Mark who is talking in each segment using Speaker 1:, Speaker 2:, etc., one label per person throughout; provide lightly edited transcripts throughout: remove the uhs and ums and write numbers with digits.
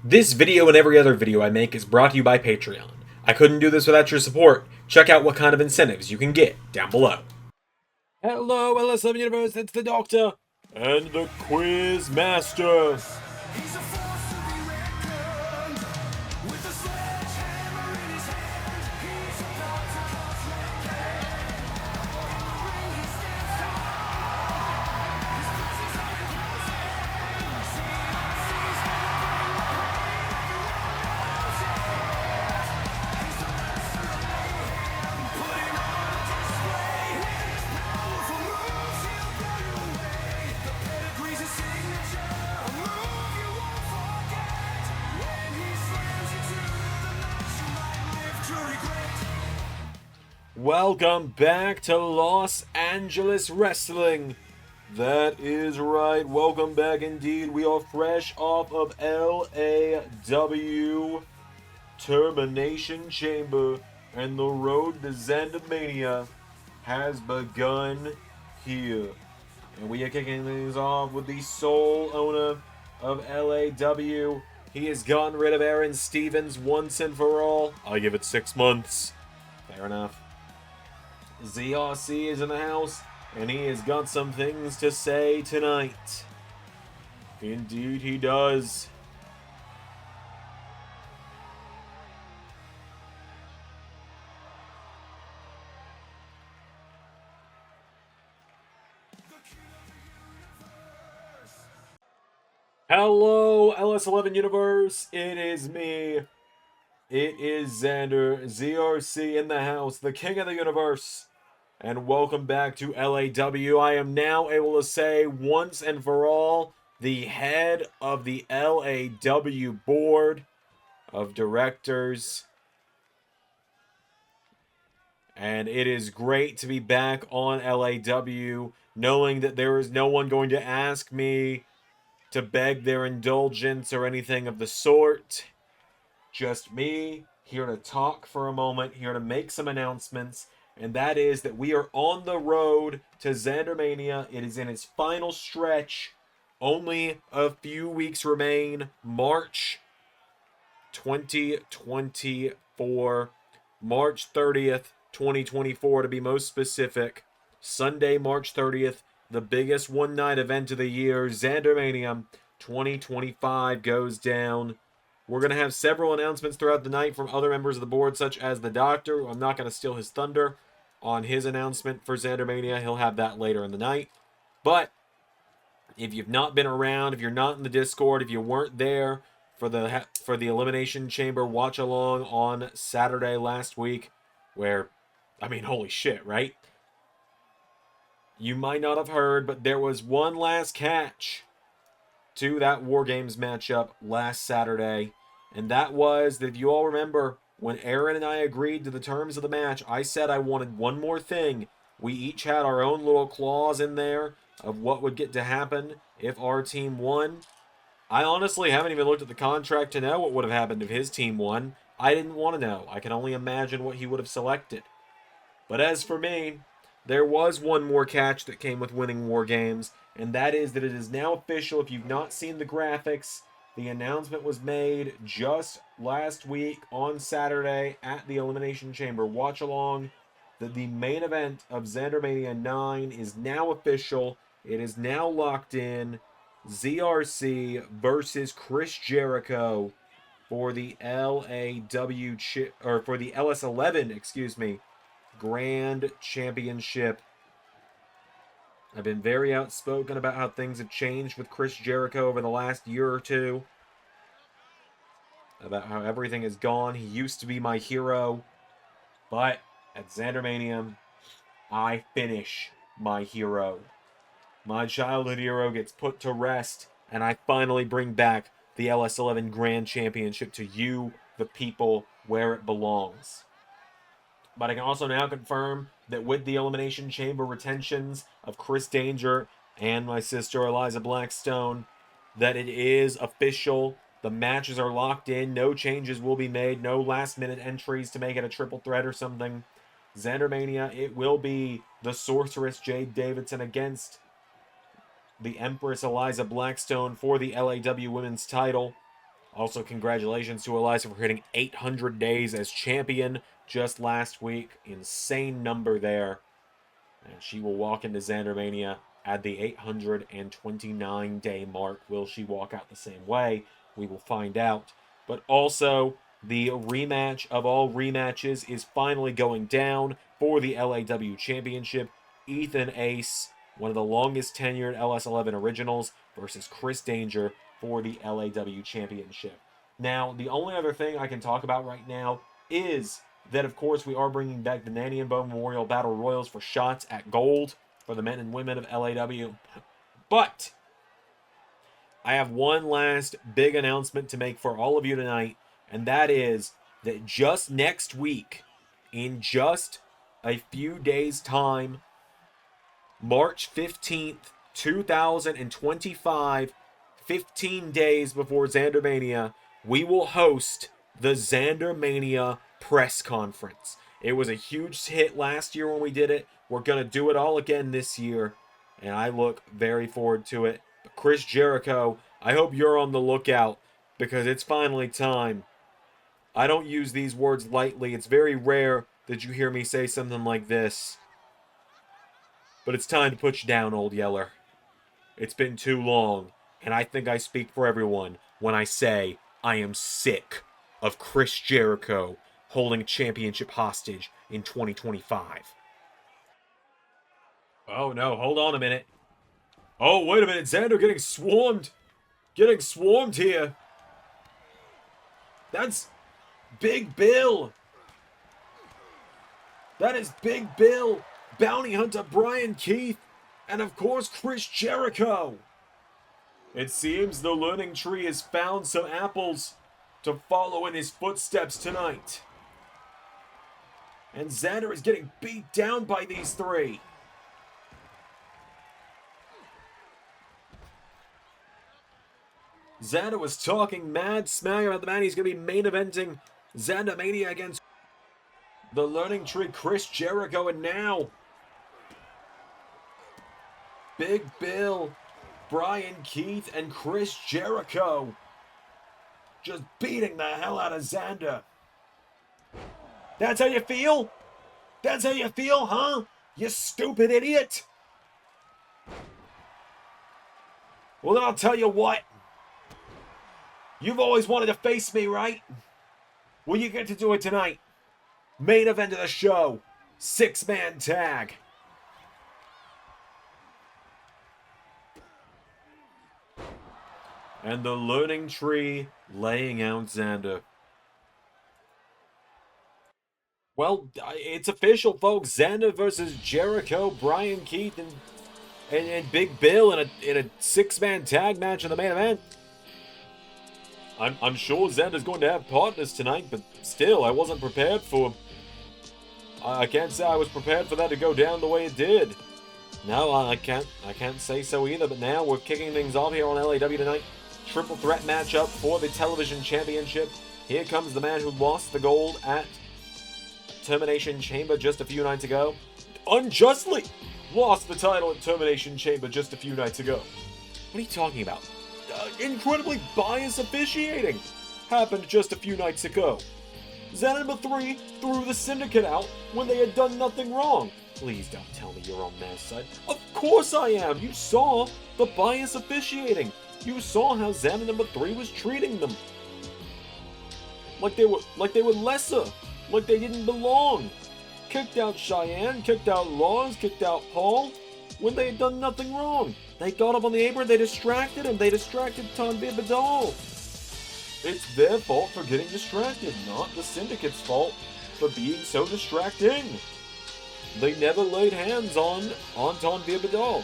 Speaker 1: This video and every other video I make is brought to you by Patreon. I couldn't do this without your support. Check out what kind of incentives you can get down below. Hello, LSM Universe, it's the Doctor and the Quiz Master.
Speaker 2: He's a force to be reckoned with a sledgehammer in his hand. He's about to cause rampage. In the ring, he stands tall. His presence omnipresent. CRC's he's the master of mayhem. Putting on a display with his powerful moves, he'll blow you away. The pedigree's his signature, a move you won't forget. When he slams you to the mat, you might live to regret.
Speaker 1: Welcome back to Los Angeles Wrestling. That is right, welcome back indeed. We are fresh off of LAW Termination Chamber, and the road to ZanderMania has begun here. And we are kicking things off with the sole owner of LAW. He has gotten rid of Aaron Stevens once and for all. I give it 6 months. Fair enough. ZRC is in the house, and he has got some things to say tonight. Indeed he does. Hello, LS11 Universe. It is me. It is Zander, ZRC in the house, the king of the universe. And welcome back to LAW. I am now able to say once and for all, the head of the LAW board of directors. And it is great to be back on LAW, knowing that there is no one going to ask me to beg their indulgence or anything of the sort. Just me, here to talk for a moment, here to make some announcements, and that is that we are on the road to ZanderMania. It is in its final stretch. Only a few weeks remain. March 2024. March 30th, 2024 to be most specific. Sunday, March 30th, the biggest one-night event of the year, ZanderMania 2025 goes down. We're going to have several announcements throughout the night from other members of the board, such as the Doctor. I'm not going to steal his thunder on his announcement for ZanderMania. He'll have that later in the night. But if you've not been around, if you're not in the Discord, if you weren't there for the Elimination Chamber watch along on Saturday last week, where, I mean, holy shit, right? You might not have heard, but there was one last catch to that War Games matchup last Saturday. And that was that, if you all remember, when Aaron and I agreed to the terms of the match, I said I wanted one more thing. We each had our own little clause in there of what would get to happen if our team won. I honestly haven't even looked at the contract to know what would have happened if his team won. I didn't want to know. I can only imagine what he would have selected. But as for me, there was one more catch that came with winning War Games, and that is that it is now official. If you've not seen the graphics, the announcement was made just last week on Saturday at the Elimination Chamber watch along that the main event of ZanderMania IX is now official. It is now locked in. ZRC versus Chris Jericho for the for the LS11, excuse me, Grand Championship. I've been very outspoken about how things have changed with Chris Jericho over the last year or two. About how everything is gone. He used to be my hero. But at ZanderMania, I finish my hero. My childhood hero gets put to rest, and I finally bring back the LS11 Grand Championship to you, the people, where it belongs. But I can also now confirm that with the Elimination Chamber retentions of Chris Danger and my sister Eliza Blackstone, that it is official. The matches are locked in. No changes will be made. No last-minute entries to make it a triple threat or something. ZanderMania, it will be the Sorceress Jade Davidson against the Empress Eliza Blackstone for the LAW Women's title. Also, congratulations to Eliza for hitting 800 days as champion just last week. Insane number there. And she will walk into ZanderMania at the 829-day mark. Will she walk out the same way? We will find out. But also, the rematch of all rematches is finally going down for the LAW Championship. Ethan Ace, one of the longest tenured LS11 originals, versus Chris Danger for the LAW Championship. Now, the only other thing I can talk about right now is that, of course, we are bringing back the Nanny and Bo Memorial Battle Royals for shots at gold for the men and women of LAW. But I have one last big announcement to make for all of you tonight, and that is that just next week, in just a few days' time, March 15th, 2025, 15 days before ZanderMania, we will host the ZanderMania press conference. It was a huge hit last year when we did it. We're going to do it all again this year, and I look very forward to it. But Chris Jericho, I hope you're on the lookout, because it's finally time. I don't use these words lightly. It's very rare that you hear me say something like this. But it's time to put you down, old yeller. It's been too long, and I think I speak for everyone when I say I am sick of Chris Jericho holding a championship hostage in 2025. Oh no, hold on a minute. Oh, wait a minute, Zander getting swarmed. Getting swarmed here. That's Big Bill. That is Big Bill, Bounty Hunter Brian Keith, and of course Chris Jericho. It seems the learning tree has found some apples to follow in his footsteps tonight. And Zander is getting beat down by these three. Zander was talking mad smack about the man he's going to be main eventing ZanderMania against the learning tree, Chris Jericho, and now Big Bill, Brian Keith, and Chris Jericho just beating the hell out of Zander. That's how you feel? That's how you feel, huh? You stupid idiot. Well, then I'll tell you what. You've always wanted to face me, right? Well, you get to do it tonight. Main event of the show. 6-man tag. And the learning tree laying out Zander. Well, it's official, folks. Zander versus Jericho, Brian Keith, and Big Bill in a 6-man tag match in the main event. I'm sure Zander's going to have partners tonight, but still, I wasn't prepared for. I can't say I was prepared for that to go down the way it did. No, I can't say so either. But now we're kicking things off here on LAW tonight. Triple threat matchup for the television championship. Here comes the man who lost the gold at Termination Chamber just a few nights ago. Unjustly lost the title at Termination Chamber just a few nights ago. What are you talking about? Incredibly biased officiating happened just a few nights ago. Zander number 3 threw the Syndicate out when they had done nothing wrong. Please don't tell me you're on their side. Of course I am. You saw the bias officiating. You saw how Zander number 3 was treating them. Like they were lesser. Like they didn't belong. Kicked out Cheyenne, kicked out Laws, kicked out Paul when they had done nothing wrong. They got up on the apron, they distracted him. They distracted Tanvir Badal. It's their fault for getting distracted, not the Syndicate's fault for being so distracting. They never laid hands on Tanvir Badal.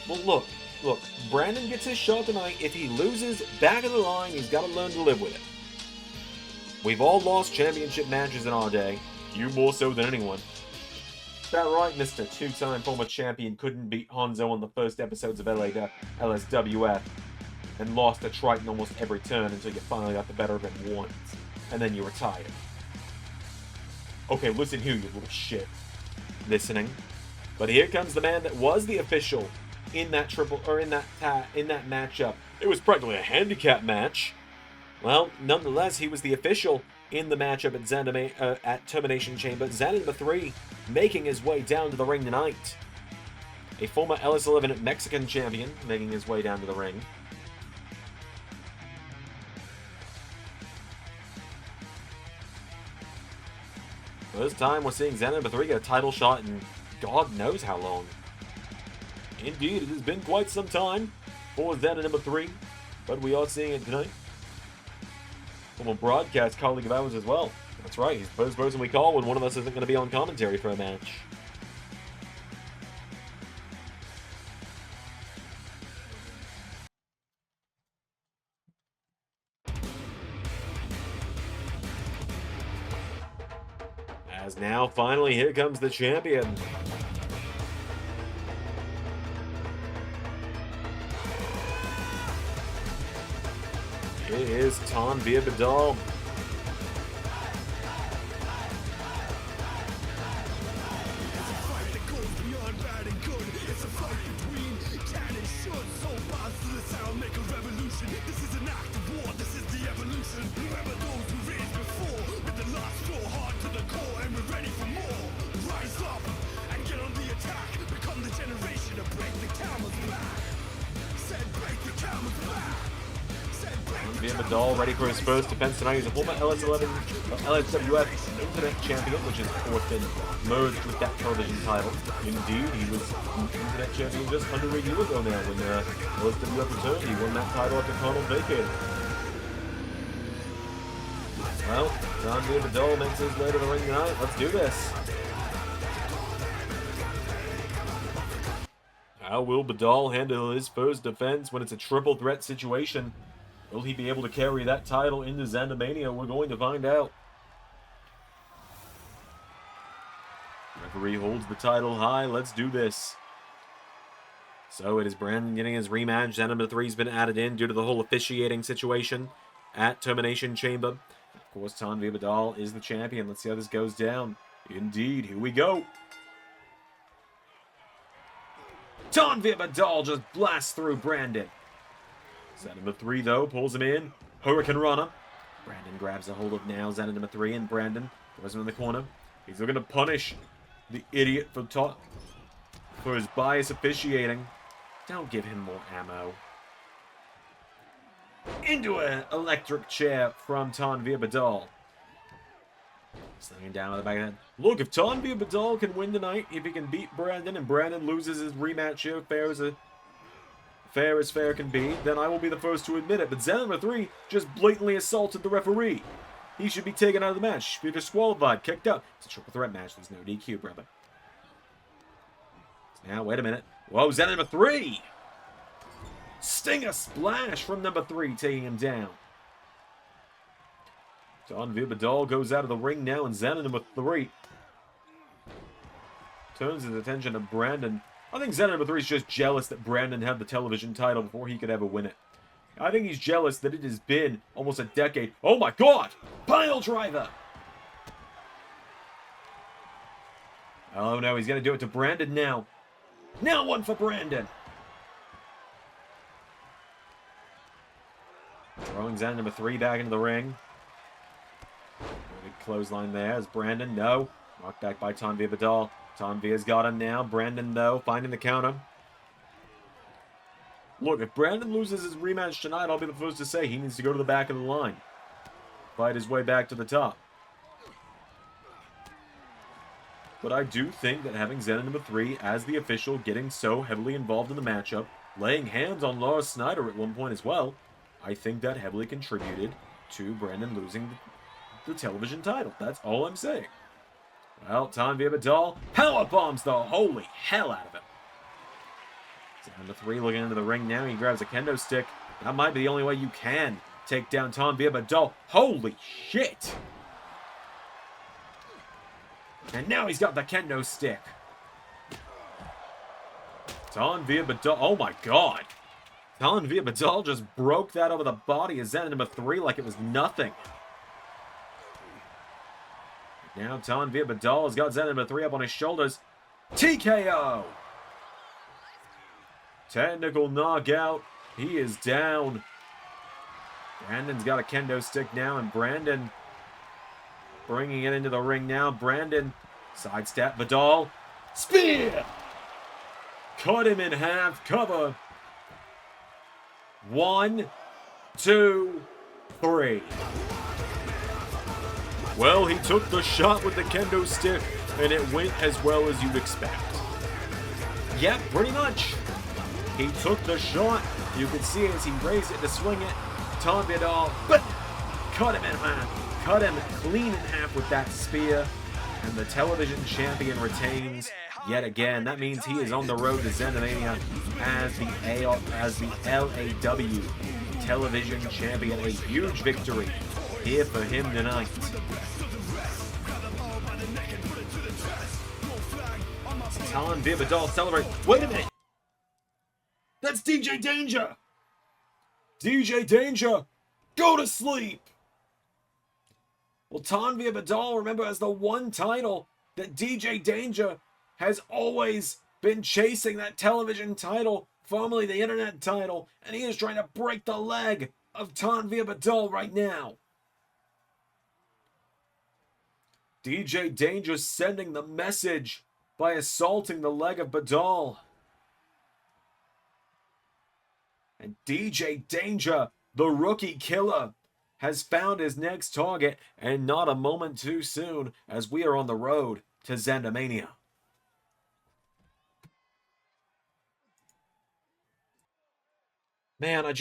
Speaker 1: Well, look, Brandon gets his shot tonight. If he loses back of the line, he's got to learn to live with it. We've all lost championship matches in our day. You more so than anyone. Is that right, Mr. Two-time former champion couldn't beat Hanzo on the first episodes of LSWF and lost to Triton almost every turn until you finally got the better of him once, and then you retired. Okay, listen here, you little shit. Listening. But here comes the man that was the official in that matchup It was practically a handicap match. Well, nonetheless, he was the official in the matchup at Termination Chamber. Zander #3 making his way down to the ring tonight. A former LS11 Mexican champion making his way down to the ring. First time we're seeing Zander #3 get a title shot in God knows how long. Indeed, it has been quite some time for Zander #3, but we are seeing it tonight. From a broadcast colleague of ours as well. That's right, he's the first person we call when one of us isn't going to be on commentary for a match. As now, finally, here comes the champion. It is Tanveer Badal. Badal ready for his first defense tonight. He's a former LS11 LSWF Internet Champion, which has of course been merged with that television title. Indeed, he was Internet Champion just under a year ago now when LSWF returned. He won that title after Connell vacated. Well, Tanveer Badal makes his way to the ring tonight. Let's do this. How will Badal handle his first defense when it's a triple threat situation? Will he be able to carry that title into ZanderMania? We're going to find out. Referee holds the title high. Let's do this. So it is Brandon getting his rematch. Zander #3's been added in due to the whole officiating situation at Termination Chamber. Of course, Tanveer Badal is the champion. Let's see how this goes down. Indeed, here we go. Tanveer Badal just blasts through Brandon. Zander #3, though, pulls him in. Hurricane Runner. Brandon grabs a hold of now Zander #3, and Brandon throws him in the corner. He's looking to punish the idiot for his bias officiating. Don't give him more ammo. Into an electric chair from Tanveer Badal. Slinging down on the back of the head. Look, if Tanveer Badal can win tonight, if he can beat Brandon and Brandon loses his rematch here, fair as fair can be, then I will be the first to admit it. But Zander #3 just blatantly assaulted the referee. He should be taken out of the match. Should be disqualified, kicked out. It's a triple threat match. There's no DQ, brother. Now, wait a minute. Whoa, Zander #3! Stinger splash from #3, taking him down. Tanveer Badal goes out of the ring now, and Zander #3 turns his attention to Brandon. I think Zander #3 is just jealous that Brandon had the television title before he could ever win it. I think he's jealous that it has been almost a decade. Oh my god! Pile driver! Oh no, he's going to do it to Brandon now. Now one for Brandon. Throwing Zander #3 back into the ring. Big clothesline there as Brandon, no. Knocked back by Tanveer Badal. Tanveer's got him now. Brandon, though, finding the counter. Look, if Brandon loses his rematch tonight, I'll be the first to say he needs to go to the back of the line. Fight his way back to the top. But I do think that having Zander #3 as the official, getting so heavily involved in the matchup, laying hands on Lars Snyder at one point as well, I think that heavily contributed to Brandon losing the television title. That's all I'm saying. Well, Tanveer Badal power bombs the holy hell out of him. Zander #3 looking into the ring now. He grabs a kendo stick. That might be the only way you can take down Tanveer Badal. Holy shit! And now he's got the kendo stick. Tanveer Badal. Oh my god. Tanveer Badal just broke that over the body of Zander #3 like it was nothing. Now Tanveer Badal has got Zander #3 up on his shoulders. TKO! Technical knockout He is down. Brandon's got a kendo stick now, and Brandon bringing it into the ring now. Brandon, sidestep, Vidal. Spear! Cut him in half, cover. 1, 2, 3. Well, he took the shot with the kendo stick, and it went as well as you'd expect. Yep, pretty much. He took the shot. You could see as he raised it to swing it. Tom Vidal, but cut him in half. Cut him clean in half with that spear. And the television champion retains yet again. That means he is on the road to ZanderMania as the LAW television champion. A huge victory here for him tonight. Tom Vidal celebrate. Wait a minute. That's DJ Danger. DJ Danger, go to sleep. Well, Tanvir Vidal, remember, as the one title that DJ Danger has always been chasing, that television title, formerly the internet title, and he is trying to break the leg of Tanvir Vidal right now. DJ Danger sending the message by assaulting the leg of Vidal. And DJ Danger, the rookie killer, has found his next target, and not a moment too soon, as we are on the road to ZanderMania. Man, I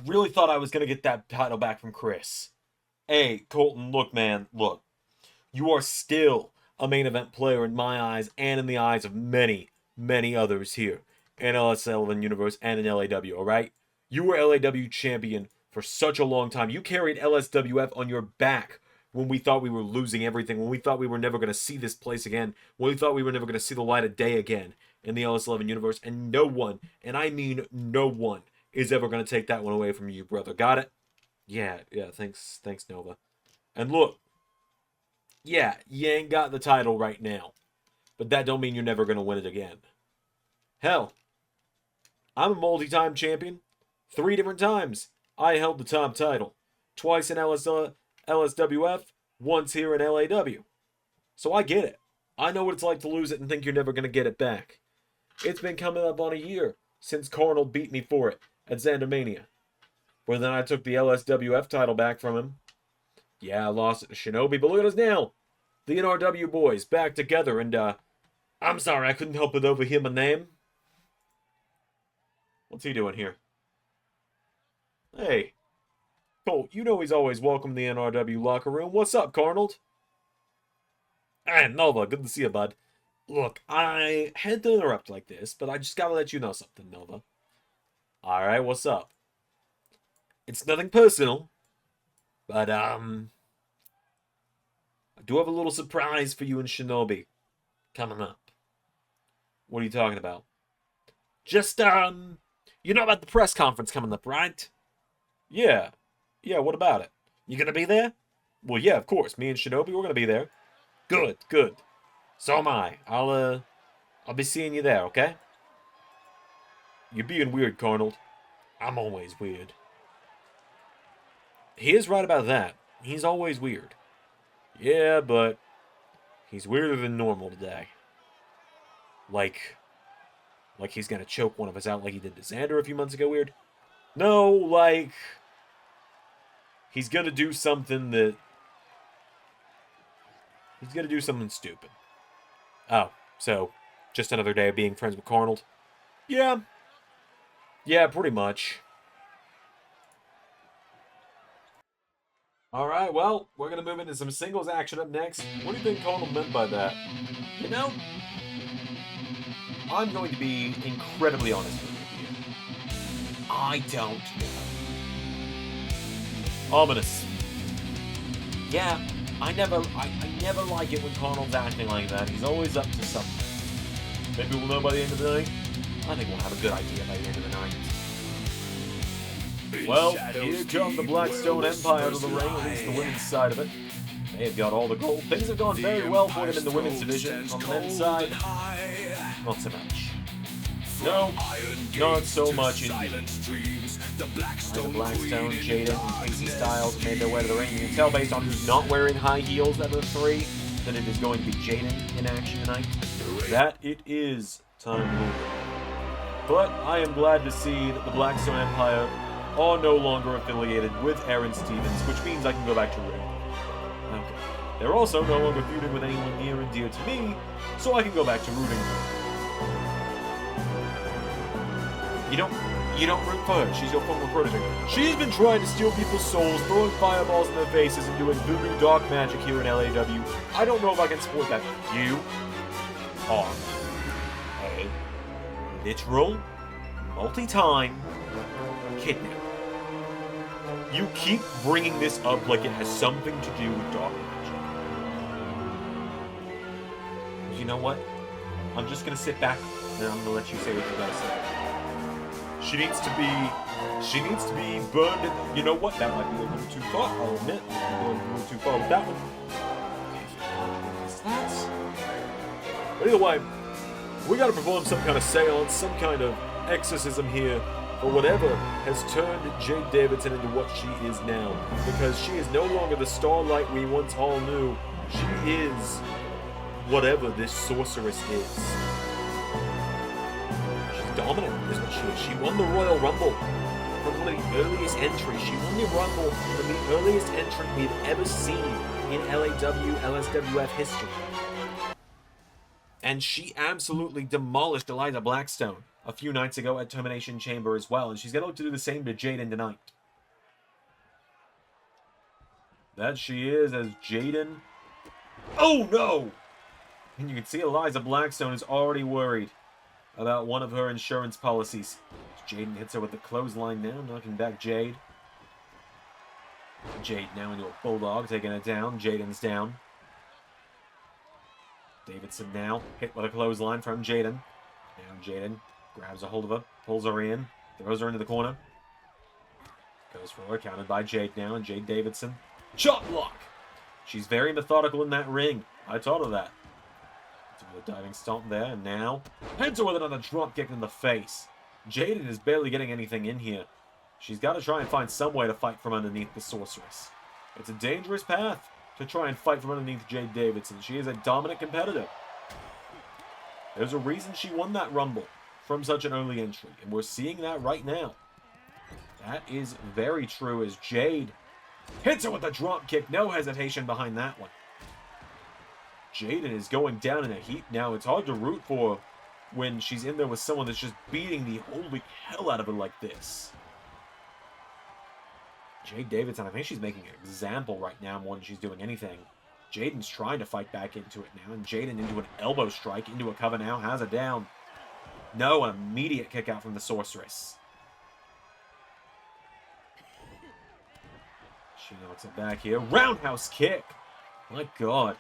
Speaker 1: really thought I was going to get that title back from Chris. Hey, Colton, look, man, look. You are still a main event player in my eyes, and in the eyes of many, many others here in LS11 Universe and in LAW, alright? You were LAW champion for such a long time. You carried LSWF on your back when we thought we were losing everything, when we thought we were never going to see this place again, when we thought we were never going to see the light of day again in the LS11 Universe, and no one, and I mean no one, is ever going to take that one away from you, brother. Got it? Yeah, thanks, Nova. And look, yeah, you ain't got the title right now, but that don't mean you're never going to win it again. Hell, I'm a multi-time champion. 3 different times I held the top title. Twice in LSWF, once here in LAW. So I get it. I know what it's like to lose it and think you're never going to get it back. It's been coming up on a year since Carnal beat me for it at ZanderMania. But then I took the LSWF title back from him. Yeah, I lost it to Shinobi, but look at us now. The NRW boys back together, and I'm sorry I couldn't help but overhear my name. What's he doing here? Hey, Colt, you know he's always welcome in the NRW locker room. What's up, Carnold? Hey, Nova, good to see you, bud. Look, I had to interrupt like this, but I just gotta let you know something, Nova. Alright, what's up? It's nothing personal, but, I do have a little surprise for you and Shinobi coming up. What are you talking about? Just, you know about the press conference coming up, right? Yeah, what about it? You gonna be there? Well, yeah, of course. Me and Shinobi, we're gonna be there. Good. So am I. I'll be seeing you there, okay? You're being weird, Carnold. I'm always weird. He is right about that. He's always weird. Yeah, but he's weirder than normal today. Like he's gonna choke one of us out like he did to Zander a few months ago weird? No, like he's gonna do something that... He's gonna do something stupid. Oh, so just another day of being friends with Carnold? Yeah, pretty much. Alright, well, we're going to move into some singles action up next. What do you think Carnold meant by that? You know, I'm going to be incredibly honest with you here. I don't know. Ominous. Yeah, I never like it when Carnold's acting like that. He's always up to something. Maybe we'll know by the end of the night. I think we'll have a good idea by the end of the night. Well, here come the Blackstone Empire to the ring, at least the women's side of it. They have got all the gold. Things have gone very well for them in the women's division. On the men's side, not so much. No, not so much indeed.
Speaker 2: The
Speaker 1: Blackstone, Jayden, and Casey Styles made their way to the ring. You can tell based on who's not wearing high heels out of the three that it is going to be Jayden in action tonight. That it is time moving. But I am glad to see that the Blackstone Empire are no longer affiliated with Aaron Stevens, which means I can go back to ring. Okay. They're also no longer feuding with anyone near and dear to me, so I can go back to rooting for her. You don't root for her. She's your former protege. She's been trying to steal people's souls, throwing fireballs in their faces, and doing voodoo dark magic here in LAW. I don't know if I can support that. You are a literal, multi-time kidnapper. You keep bringing this up like it has something to do with dark magic. You know what? I'm just gonna sit back and I'm gonna let you say what you gotta say. She needs to be burned. You know what? That might be a little too far. I'll admit, I'm going a little too far with that one. But either way, we gotta perform some kind of seance, some kind of exorcism here, or whatever has turned Jade Davidson into what she is now. Because she is no longer the starlight we once all knew. She is whatever this sorceress is. Dominant is what she is. She won the Royal Rumble from one of the earliest entries. She won the Rumble from the earliest entrant we've ever seen in LAW, LSWF history. And she absolutely demolished Eliza Blackstone a few nights ago at Termination Chamber as well. And she's going to look to do the same to Jayden tonight. That she is as Jayden. Oh no! And you can see Eliza Blackstone is already worried about one of her insurance policies. Jayden hits her with the clothesline now, knocking back Jade. Jade now into a bulldog, taking it down. Jayden's down. Davidson now hit with a clothesline from Jayden. Now Jayden grabs a hold of her, pulls her in, throws her into the corner. Goes for her, counted by Jade now, and Jade Davidson. Chop block! She's very methodical in that ring. I taught her that. With a diving stomp there, and now hits her with another drop kick in the face. Jayden is barely getting anything in here. She's got to try and find some way to fight from underneath the sorceress. It's a dangerous path to try and fight from underneath Jade Davidson. She is a dominant competitor. There's a reason she won that Rumble from such an early entry, and we're seeing that right now. That is very true as Jade hits her with a drop kick. No hesitation behind that one. Jayden is going down in a heap now. It's hard to root for when she's in there with someone that's just beating the holy hell out of her like this. Jade Davidson, I think she's making an example right now more than she's doing anything. Jayden's trying to fight back into it now, and Jayden into an elbow strike, into a cover now, has it down. No, an immediate kick out from the sorceress. She knocks it back here. Roundhouse kick! My God.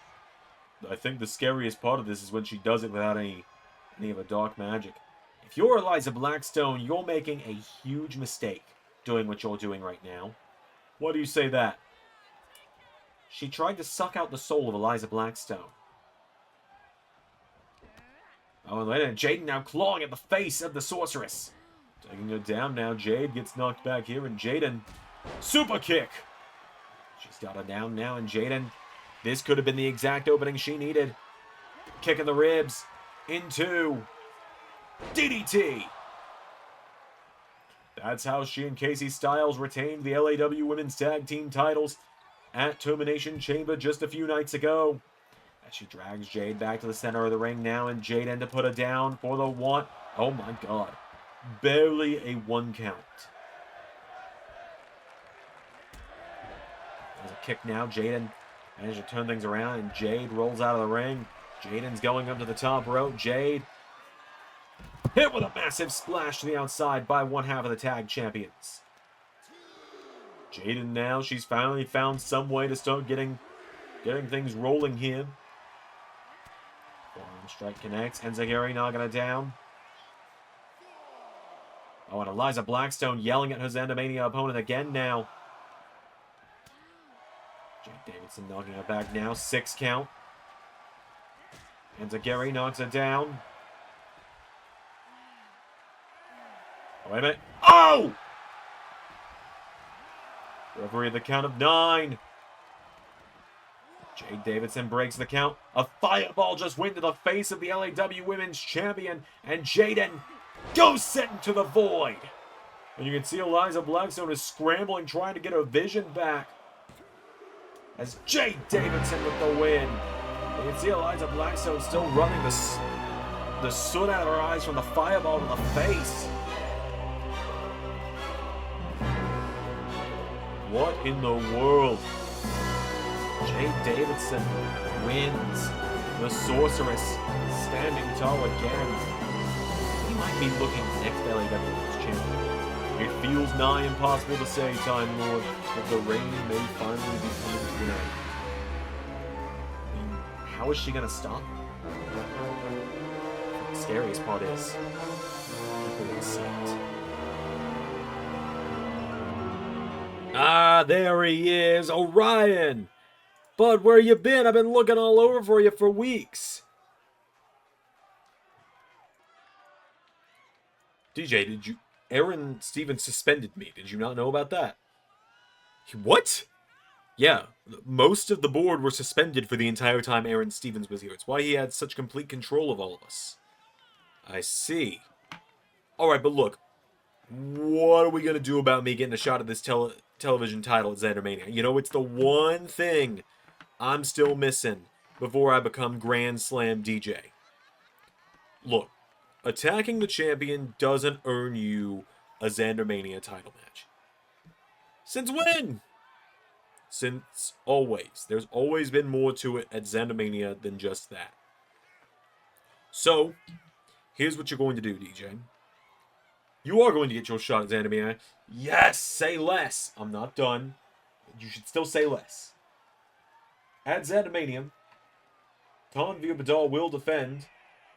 Speaker 1: I think the scariest part of this is when she does it without any of her dark magic. If you're Eliza Blackstone, you're making a huge mistake doing what you're doing right now. Why do you say that? She tried to suck out the soul of Eliza Blackstone. Oh, and later, Jayden now clawing at the face of the sorceress. Taking her down now. Jade gets knocked back here, and Jayden, super kick. She's got her down now, and Jayden, this could have been the exact opening she needed. Kick in the ribs. Into DDT. That's how she and Casey Styles retained the LAW Women's Tag Team titles at Termination Chamber just a few nights ago. As she drags Jade back to the center of the ring now, and Jayden to put her down for the one. Oh my God. Barely a 1 count. There's a kick now. Jayden managed to turn things around, and Jade rolls out of the ring. Jayden's going up to the top rope. Jade hit with a massive splash to the outside by one half of the tag champions. Jayden now, she's finally found some way to start getting things rolling here. Forearm strike connects. Enziguri knocking it down. Oh, and Eliza Blackstone yelling at her ZanderMania opponent again now. Jade Davidson knocking her back now. 6 count. Enziguri knocks her down. Wait a minute. Oh! Referee at the count of 9. Jade Davidson breaks the count. A fireball just went to the face of the LAW Women's Champion, and Jayden goes sent into the void. And you can see Eliza Blackstone is scrambling, trying to get her vision back. As Jade Davidson with the win. You can see Eliza Blackstone still running the soot out of her eyes from the fireball to the face. What in the world? Jade Davidson wins. The Sorceress standing tall again. He might be looking next LAW Women's Champion. It feels nigh impossible to say, Time Lord, that the reign may finally be coming to an end. I mean, how is she gonna stop? The scariest part is, people will see it. Ah, there he is, Orion! Bud, where you been? I've been looking all over for you for weeks. DJ, Aaron Stevens suspended me. Did you not know about that? What? Yeah, most of the board were suspended for the entire time Aaron Stevens was here. It's why he had such complete control of all of us. I see. Alright, but look. What are we going to do about me getting a shot at this television title at ZanderMania? You know, it's the one thing I'm still missing before I become Grand Slam DJ. Look, attacking the champion doesn't earn you a ZanderMania title match. Since when? Since always. There's always been more to it at ZanderMania than just that. So, here's what you're going to do, DJ. You are going to get your shot at ZanderMania. Yes, say less. I'm not done. You should still say less. At ZanderMania, Tanvir Badal will defend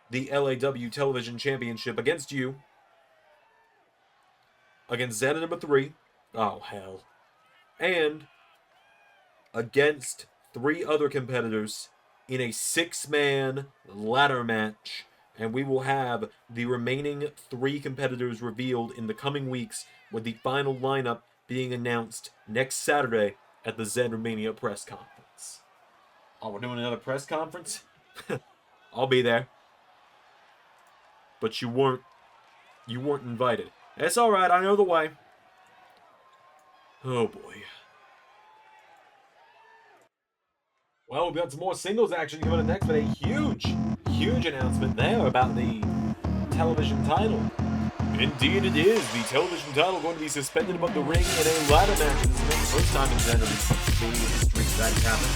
Speaker 1: the LAW Television Championship against you. Against Zander number 3. Oh, hell. And against 3 other competitors in a 6-man ladder match. And we will have the remaining 3 competitors revealed in the coming weeks, with the final lineup being announced next Saturday at the ZanderMania press conference. Oh, we're doing another press conference? I'll be there. But you weren't invited. It's alright, I know the way. Oh boy. Well, we've got some more singles action coming up next, but a huge announcement there about the television title. Indeed it is. The television title going to be suspended above the ring in a ladder match. This is not the first time in ZanderMania history that has happened.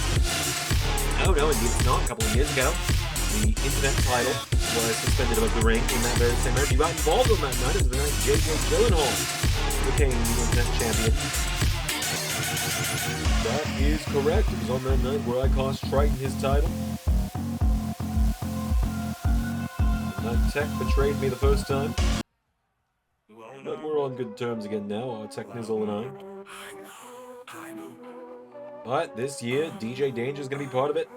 Speaker 1: Oh no, indeed it's not. A couple of years ago, the Internet title was suspended above the ring in that very same match. You got involved on that night as the night JJ Gyllenhaal became the Internet champion. That is correct. It was on that night where I cost Triton his title. Tech betrayed me the first time. But we're on good terms again now, Tech Nizzle and I. But this year, DJ Danger is going to be part of it.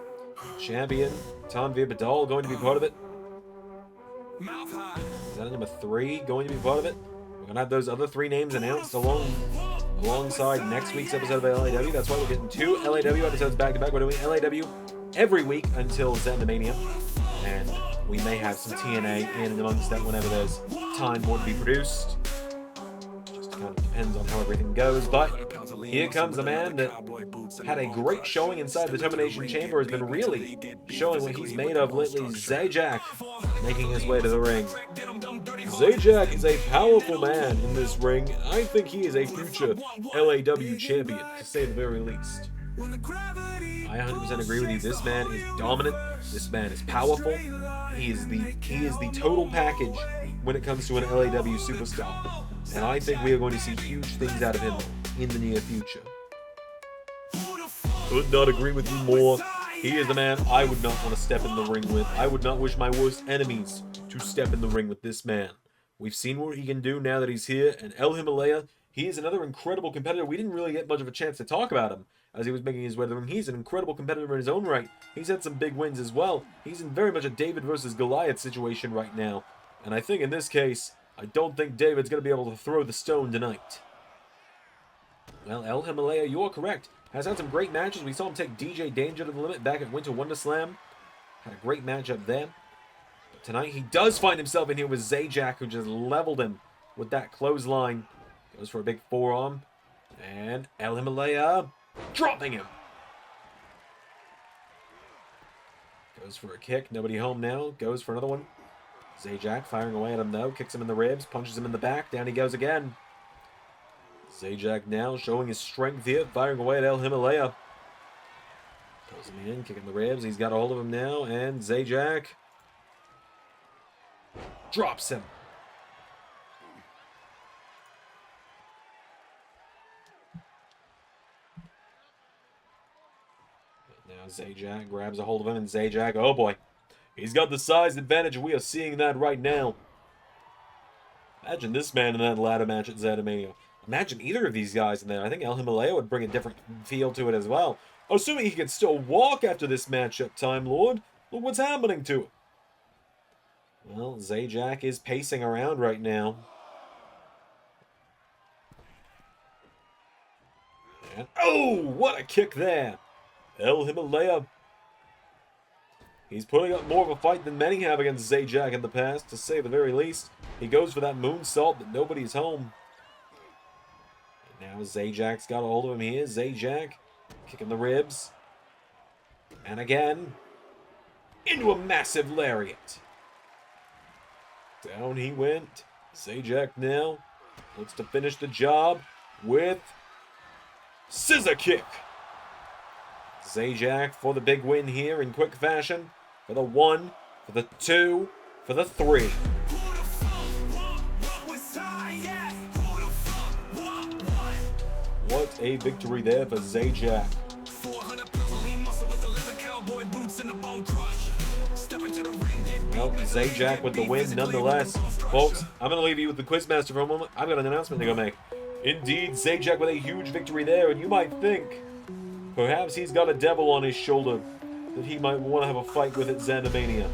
Speaker 1: Champion Tanvir Badal going to be part of it. Is that number 3 going to be part of it? We're going to have those other 3 names announced alongside next week's episode of LAW. That's why we're getting 2 LAW episodes back to back. We're doing LAW every week until ZanderMania. And we may have some TNA in and amongst that whenever there's time for it to be produced. Just kind of depends on how everything goes. But here comes a man that had a great showing inside the Termination Chamber, has been really showing what he's made of lately. Zajac making his way to the ring. Zajac is a powerful man in this ring. I think he is a future LAW champion, to say the very least. I 100% agree with you. This man is dominant. This man is powerful. He is the total package when it comes to an LAW superstar. And I think we are going to see huge things out of him in the near future. Could not agree with you more. He is the man I would not want to step in the ring with. I would not wish my worst enemies to step in the ring with this man. We've seen what he can do now that he's here. And El Himalaya, he is another incredible competitor. We didn't really get much of a chance to talk about him as he was making his way to the ring. He's an incredible competitor in his own right. He's had some big wins as well. He's in very much a David versus Goliath situation right now. And I think in this case, I don't think David's going to be able to throw the stone tonight. Well, El Himalaya, you're correct. Has had some great matches. We saw him take DJ Danger to the limit back at Winter Wonder Slam. Had a great matchup there. But tonight he does find himself in here with Zajac, who just leveled him with that clothesline. Goes for a big forearm. And El Himalaya dropping him. Goes for a kick. Nobody home now. Goes for another one. Zajac firing away at him though. Kicks him in the ribs. Punches him in the back. Down he goes again. Zajac now showing his strength here. Firing away at El Himalaya. Pulls him in. Kicking the ribs. He's got a hold of him now. And Zajac drops him. Now Zajac grabs a hold of him, and Zajac, oh boy, he's got the size advantage. We are seeing that right now. Imagine this man in that ladder match at ZanderMania. Imagine either of these guys in there. I think El Himalaya would bring a different feel to it as well. Assuming he can still walk after this matchup, Time Lord. Look what's happening to him. Well, Zajac is pacing around right now. And, oh, what a kick there. El Himalaya. He's putting up more of a fight than many have against Zajac in the past, to say the very least. He goes for that moonsault, but nobody's home. And now Zajac's got a hold of him here. Zajac kicking the ribs. And again, into a massive lariat. Down he went. Zajac now looks to finish the job with scissor kick. Zajac for the big win here in quick fashion. For the 1, for the 2, for the 3. What a victory there for Zajac. Well, Zajac with the win nonetheless. Folks, I'm going to leave you with the Quizmaster for a moment. I've got an announcement to go make. Indeed, Zajac with a huge victory there, and you might think perhaps he's got a devil on his shoulder that he might want to have a fight with at ZanderMania.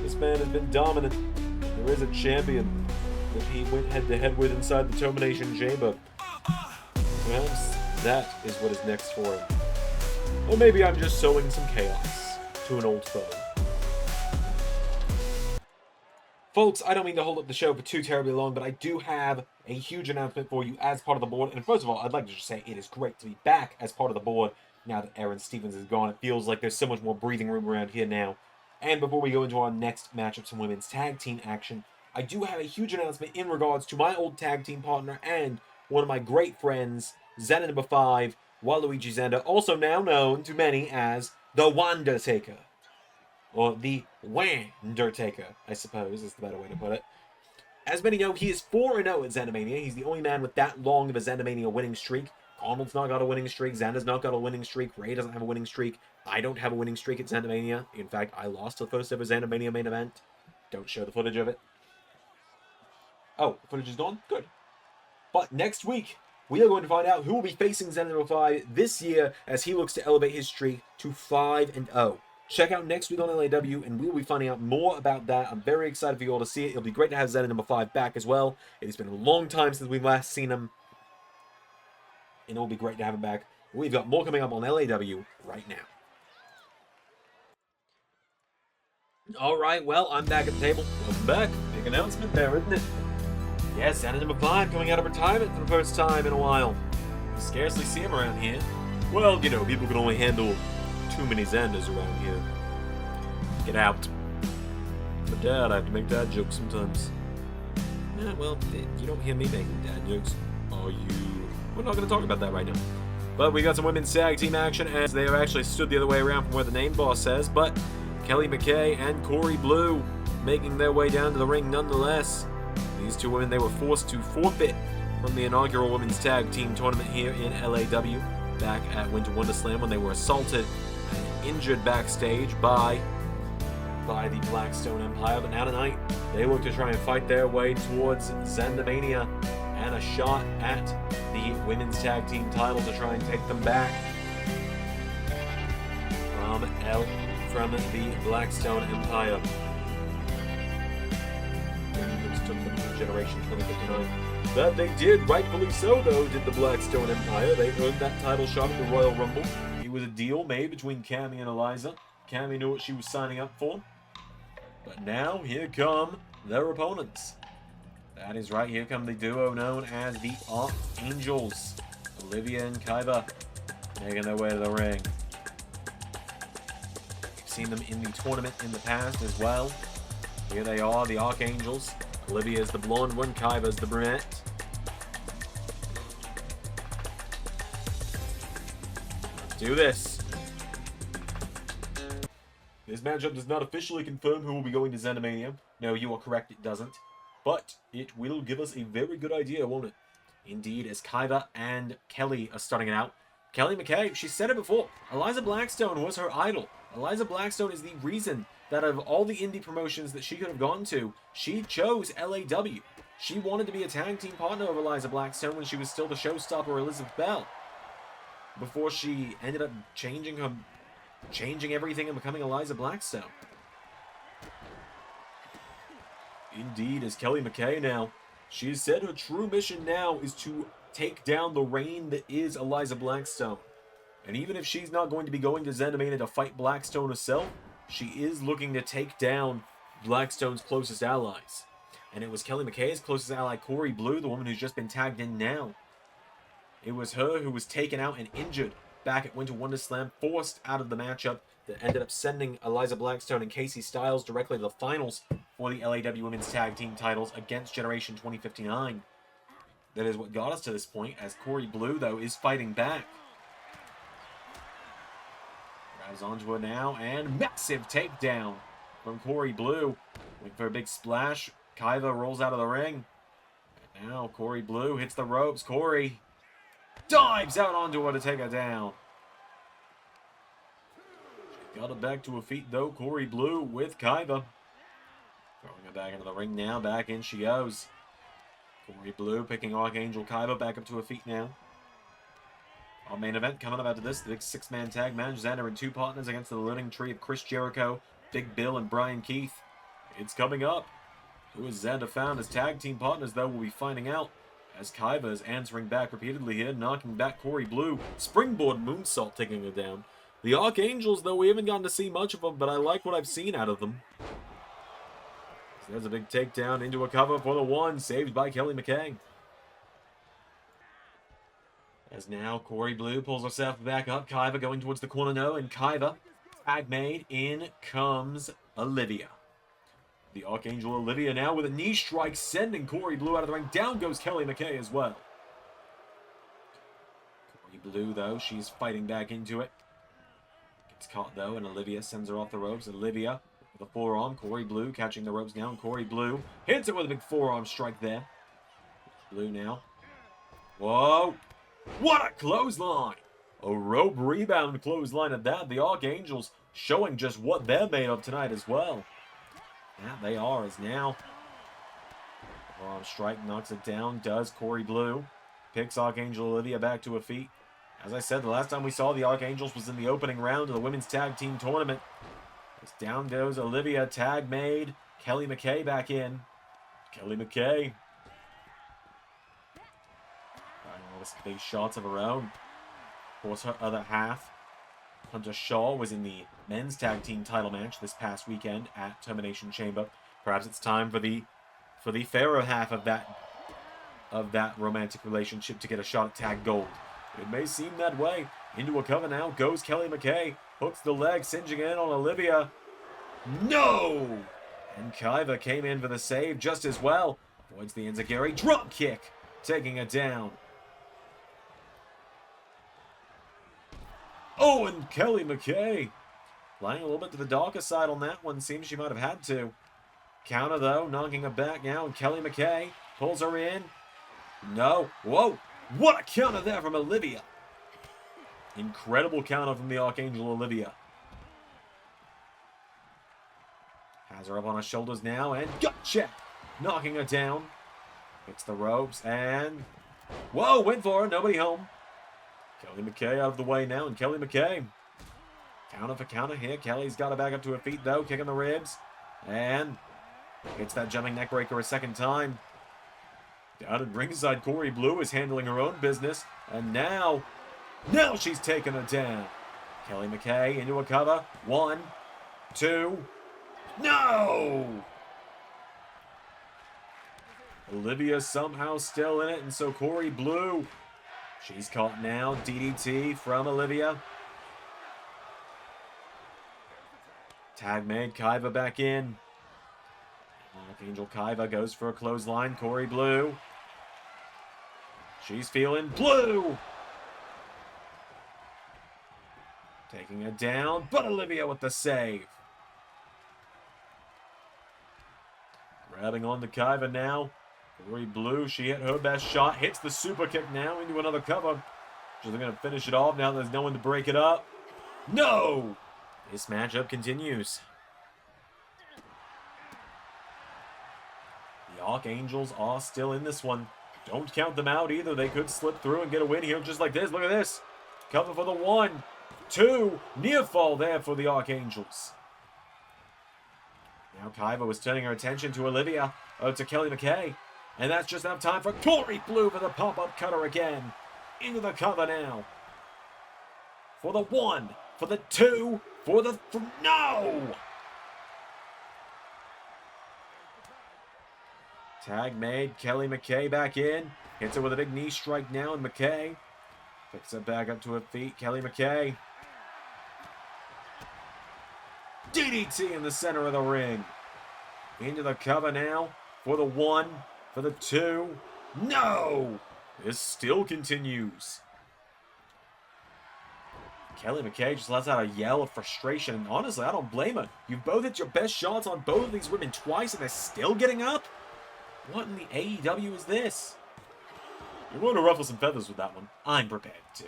Speaker 1: This man has been dominant. There is a champion that he went head-to-head with inside the Termination Chamber. Perhaps that is what is next for him. Or maybe I'm just sowing some chaos to an old foe. Folks, I don't mean to hold up the show for too terribly long, but I do have a huge announcement for you as part of the board. And first of all, I'd like to just say it is great to be back as part of the board now that Aaron Stevens is gone. It feels like there's so much more breathing room around here now. And before we go into our next matchup, some women's tag team action, I do have a huge announcement in regards to my old tag team partner and one of my great friends, Zander number 5, Waluigi Zander, also now known to many as the Wandertaker. Or the Wandertaker, I suppose, is the better way to put it. As many know, he is 4-0 at ZanderMania. He's the only man with that long of a ZanderMania winning streak. Arnold's not got a winning streak. Zander's not got a winning streak. Ray doesn't have a winning streak. I don't have a winning streak at ZanderMania. In fact, I lost the first ever ZanderMania main event. Don't show the footage of it. Oh, the footage is gone? Good. But next week, we are going to find out who will be facing Zander number 5 this year as he looks to elevate his streak to 5-0. Check out next week on LAW, and we will be finding out more about that. I'm very excited for you all to see it. It'll be great to have Zander number 5 back as well. It has been a long time since we've last seen him, and it will be great to have him back. We've got more coming up on LAW right now. All right, well, I'm back at the table. Welcome back. Big announcement there, isn't it? Yes, Zander number 5 coming out of retirement for the first time in a while. You scarcely see him around here. Well, you know, people can only handle too many Zanders around here. Get out. But Dad, I have to make dad jokes sometimes. Yeah, well, you don't hear me making dad jokes, are you? We're not going to talk about that right now. But we got some women's tag team action, as they have actually stood the other way around from where the name boss says. But Kelly McKay and Corey Blue making their way down to the ring nonetheless. These two women, they were forced to forfeit from the inaugural women's tag team tournament here in LAW back at Winter Wonder Slam when they were assaulted and injured backstage by the Blackstone Empire. But now tonight, they look to try and fight their way towards ZanderMania and a shot at the women's tag team title to try and take them back from the Blackstone Empire. Champions took them to Generation 2059. That they did, rightfully so though, did the Blackstone Empire. They earned that title shot at the Royal Rumble. It was a deal made between Cammy and Eliza. Cammy knew what she was signing up for. But now, here come their opponents. That is right, here come the duo known as the Archangels. Olivia and Kaiba making their way to the ring. We've seen them in the tournament in the past as well. Here they are, the Archangels. Olivia is the blonde one, Kaiba's the brunette. Let's do this. This matchup does not officially confirm who will be going to ZanderMania. No, you are correct, it doesn't. But it will give us a very good idea, won't it? Indeed, as Kaiba and Kelly are starting it out. Kelly McKay, she said it before, Eliza Blackstone was her idol. Eliza Blackstone is the reason that of all the indie promotions that she could have gone to, she chose LAW. She wanted to be a tag team partner of Eliza Blackstone when she was still the showstopper Elizabeth Bell. Before she ended up changing everything and becoming Eliza Blackstone. Indeed, as Kelly McKay now, she has said her true mission now is to take down the reign that is Eliza Blackstone. And even if she's not going to be going to ZanderMania to fight Blackstone herself, she is looking to take down Blackstone's closest allies. And it was Kelly McKay's closest ally, Corey Blue, the woman who's just been tagged in now. It was her who was taken out and injured back at Winter Wonder Slam, forced out of the matchup that ended up sending Eliza Blackstone and Casey Styles directly to the finals for the LAW Women's Tag Team titles against Generation 2059. That is what got us to this point, as Corey Blue, though, is fighting back. Grabs onto her now, and massive takedown from Corey Blue. Went for a big splash. Kaiba rolls out of the ring. And now Corey Blue hits the ropes. Corey dives out onto her to take her down. She got her back to her feet, though. Corey Blue with Kaiba. Throwing her back into the ring now. Back in she goes. Corey Blue picking Archangel Kaiba back up to her feet now. Our main event coming up after this, the big six-man tag match. Zander and two partners against the living tree of Chris Jericho, Big Bill, and Brian Keith. It's coming up. Who has Zander found as tag team partners, though, we'll be finding out. As Kaiba is answering back repeatedly here, knocking back Corey Blue. Springboard moonsault taking her down. The Archangels, though, we haven't gotten to see much of them, but I like what I've seen out of them. So there's a big takedown into a cover for the one, saved by Kelly McKay. As now Corey Blue pulls herself back up, Kaiba going towards the corner now, and Kaiba, tag made, in comes Olivia. The Archangel Olivia now with a knee strike, sending Corey Blue out of the ring. Down goes Kelly McKay as well. Corey Blue, though, she's fighting back into it. Gets caught, though, and Olivia sends her off the ropes. Olivia with a forearm. Corey Blue catching the ropes down. Corey Blue hits it with a big forearm strike there. Blue now. Whoa! What a clothesline! A rope rebound clothesline at that. The Archangels showing just what they're made of tonight as well. Yeah, they are, as now. Forearm strike knocks it down, does Corey Blue. Picks Archangel Olivia back to her feet. As I said, the last time we saw the Archangels was in the opening round of the Women's Tag Team Tournament. As down goes Olivia, tag made. Kelly McKay back in. Kelly McKay. Big shots of her own. Of course, her other half, Hunter Shaw, was in the men's tag team title match this past weekend at Termination Chamber. Perhaps it's time for the fairer half of that romantic relationship to get a shot at tag gold. It may seem that way. Into a cover now goes Kelly McKay. Hooks the leg, singeing in on Olivia. No! And Kaiba came in for the save just as well. Avoids the Enziguri drop kick, taking it down. Oh, and Kelly McKay playing a little bit to the darker side on that one. Seems she might have had to. Counter, though, knocking her back now. And Kelly McKay pulls her in. No. Whoa. What a counter there from Olivia. Incredible counter from the Archangel Olivia. Has her up on her shoulders now. And gut check. Knocking her down. Hits the ropes. And whoa, went for her. Nobody home. Kelly McKay out of the way now, and Kelly McKay. Counter for counter here. Kelly's got her back up to her feet, though, kicking the ribs. And Hits that jumping neckbreaker a second time. Down at ringside, Corey Blue is handling her own business. And now she's taking her down. Kelly McKay into a cover. 1, 2. No! Olivia somehow still in it, and so Corey Blue, she's caught now. DDT from Olivia. Tag made, Kaiva back in. Archangel Kaiva goes for a clothesline. Corey Blue. She's feeling blue. Taking it down, but Olivia with the save. Grabbing on to Kaiva now. Corey Blue, she hit her best shot. Hits the super kick now into another cover. She's going to finish it off now. There's no one to break it up. No! This matchup continues. The Archangels are still in this one. Don't count them out either. They could slip through and get a win here just like this. Look at this. Cover for the 1, 2. Near fall there for the Archangels. Now Kaiva was turning her attention to Olivia. To Kelly McKay. And that's just enough time for Corey Blue for the pop-up cutter again. Into the cover now. For the 1. For the 2. For the... No! Tag made. Kelly McKay back in. Hits her with a big knee strike now, and McKay picks her back up to her feet. Kelly McKay. DDT in the center of the ring. Into the cover now. For the 1. For the 2. No! This still continues. Kelly McKay just lets out a yell of frustration. And honestly, I don't blame her. You've both hit your best shots on both of these women twice, and they're still getting up? What in the AEW is this? You're going to ruffle some feathers with that one. I'm prepared to.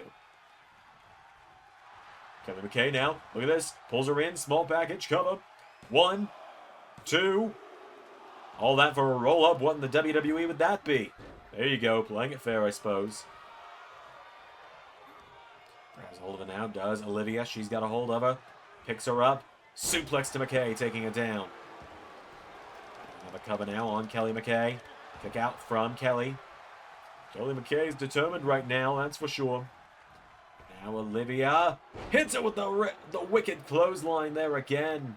Speaker 1: Kelly McKay now. Look at this. Pulls her in. Small package cover. 1, 2. All that for a roll-up. What in the WWE would that be? There you go. Playing it fair, I suppose. Grabs a hold of her now. Does Olivia. She's got a hold of her. Picks her up. Suplex to McKay, taking her down. Another cover now on Kelly McKay. Kick out from Kelly. Kelly McKay is determined right now, that's for sure. Now Olivia hits it with the wicked clothesline there again.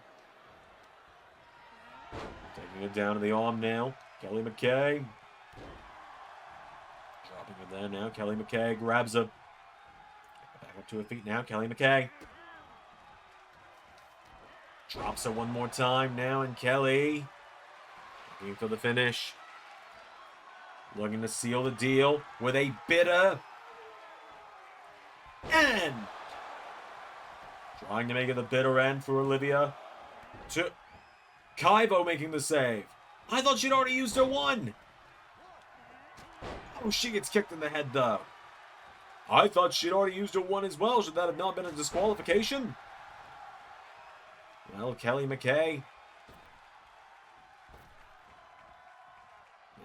Speaker 1: Taking it down to the arm now. Kelly McKay. Dropping her there now. Kelly McKay grabs her. Back up to her feet now. Kelly McKay. Drops her one more time now, and Kelly looking for the finish. Looking to seal the deal with a bitter end. Trying to make it the bitter end for Olivia. To Kaivo making the save. I thought she'd already used her 1. Oh, she gets kicked in the head though. I thought she'd already used her 1 as well. Should that have not been a disqualification? Well, Kelly McKay.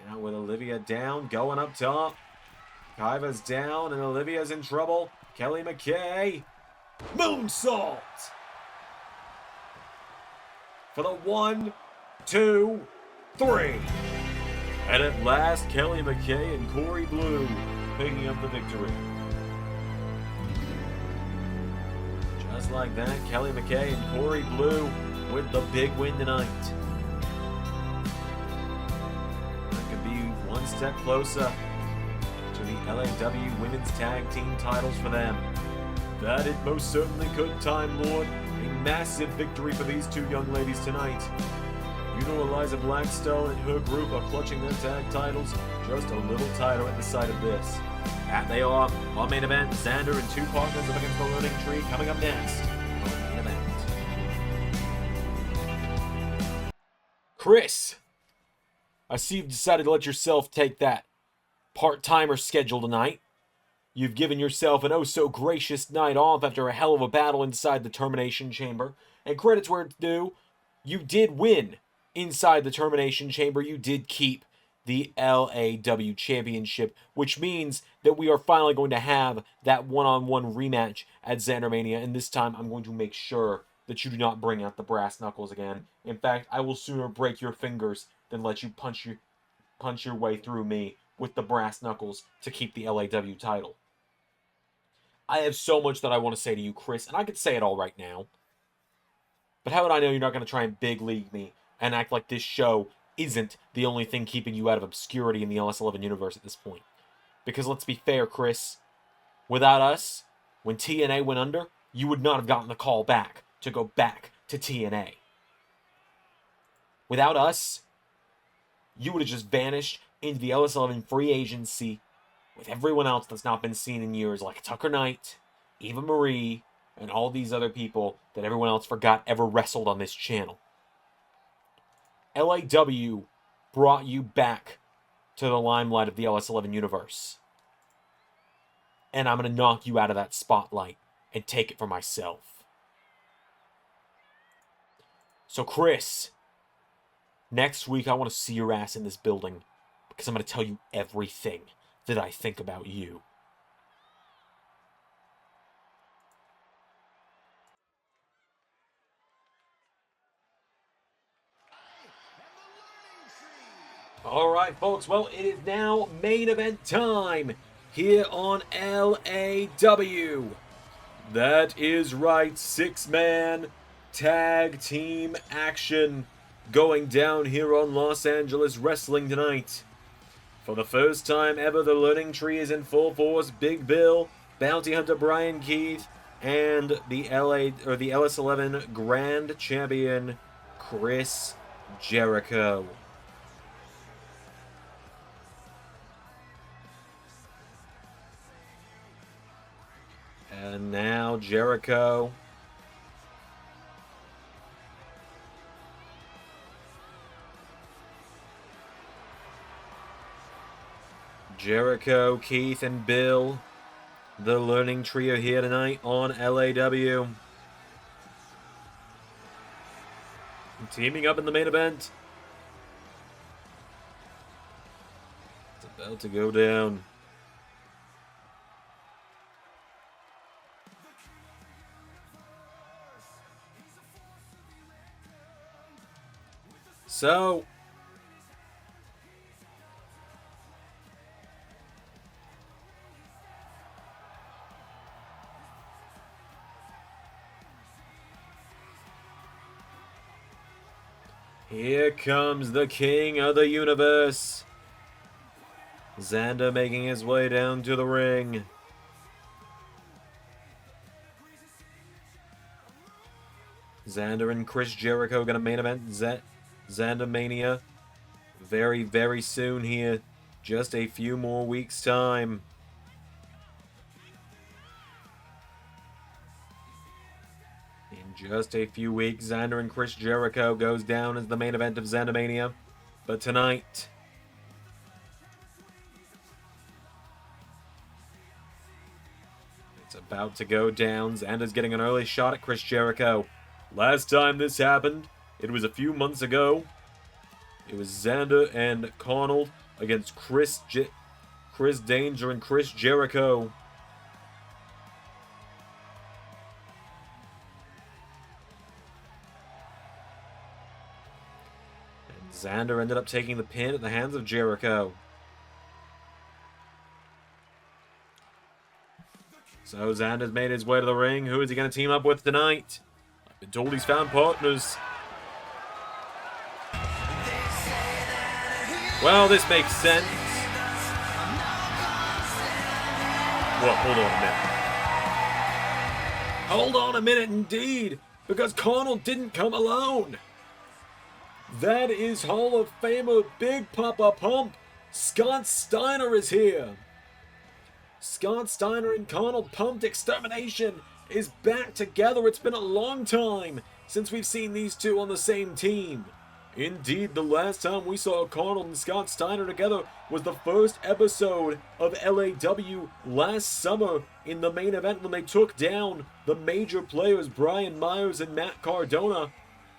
Speaker 1: Now with Olivia down, going up top. Kaiva's down, and Olivia's in trouble. Kelly McKay. Moonsault! For the 1, 2, 3. And at last, Kelly McKay and Corey Blue picking up the victory. Just like that, Kelly McKay and Corey Blue with the big win tonight. That could be one step closer to the LAW Women's Tag Team titles for them. That it most certainly could, Time Lord. A massive victory for these two young ladies tonight. You know Eliza Blackstone and her group are clutching their tag titles just a little tighter at the sight of this. That they are. Our main event, Zander and 2 partners up against the Learning Tree, coming up next. Our main event. Chris, I see you've decided to let yourself take that part-timer schedule tonight. You've given yourself an oh-so-gracious night off after a hell of a battle inside the Termination Chamber. And credits where it's due, you did win inside the Termination Chamber. You did keep the LAW Championship, which means that we are finally going to have that one-on-one rematch at ZanderMania. And this time, I'm going to make sure that you do not bring out the brass knuckles again. In fact, I will sooner break your fingers than let you punch your way through me with the brass knuckles to keep the LAW title. I have so much that I want to say to you, Chris, and I could say it all right now. But how would I know you're not going to try and big league me and act like this show isn't the only thing keeping you out of obscurity in the LS11 universe at this point? Because let's be fair, Chris, without us, when TNA went under, you would not have gotten the call back to go back to TNA. Without us, you would have just vanished into the LS11 free agency with everyone else that's not been seen in years, like Tucker Knight, Eva Marie, and all these other people that everyone else forgot ever wrestled on this channel. LAW brought you back to the limelight of the LS11 universe. And I'm going to knock you out of that spotlight and take it for myself. So, Chris, next week I want to see your ass in this building because I'm going to tell you everything that I think about you. Alright, folks, well, it is now main event time here on LAW. That is right, 6-man tag team action going down here on Los Angeles Wrestling tonight. For the first time ever, the Learning Tree is in full force. Big Bill, Bounty Hunter Brian Keith, and the LS11 Grand Champion Chris Jericho. And now Jericho. Jericho, Keith, and Bill, the Learning Trio here tonight on LAW. Teaming up in the main event. It's about to go down. So, here comes the king of the universe. Zander making his way down to the ring. Zander and Chris Jericho gonna main event ZanderMania very, very soon here. Just a few more weeks' time. In just a few weeks, Zander and Chris Jericho goes down as the main event of ZanderMania. But tonight, it's about to go down. Zander's getting an early shot at Chris Jericho. Last time this happened, it was a few months ago. It was Zander and Connell against Chris Danger and Chris Jericho. And Zander ended up taking the pin at the hands of Jericho. So Zander's made his way to the ring. Who is he going to team up with tonight? I've been told he's found partners. Well, this makes sense. Well, hold on a minute. Hold on a minute indeed, because Connell didn't come alone. That is Hall of Famer Big Papa Pump. Scott Steiner is here. Scott Steiner and Connell Pumped Extermination is back together. It's been a long time since we've seen these two on the same team. Indeed, the last time we saw Connell and Scott Steiner together was the first episode of LAW last summer in the main event when they took down the major players Brian Myers and Matt Cardona.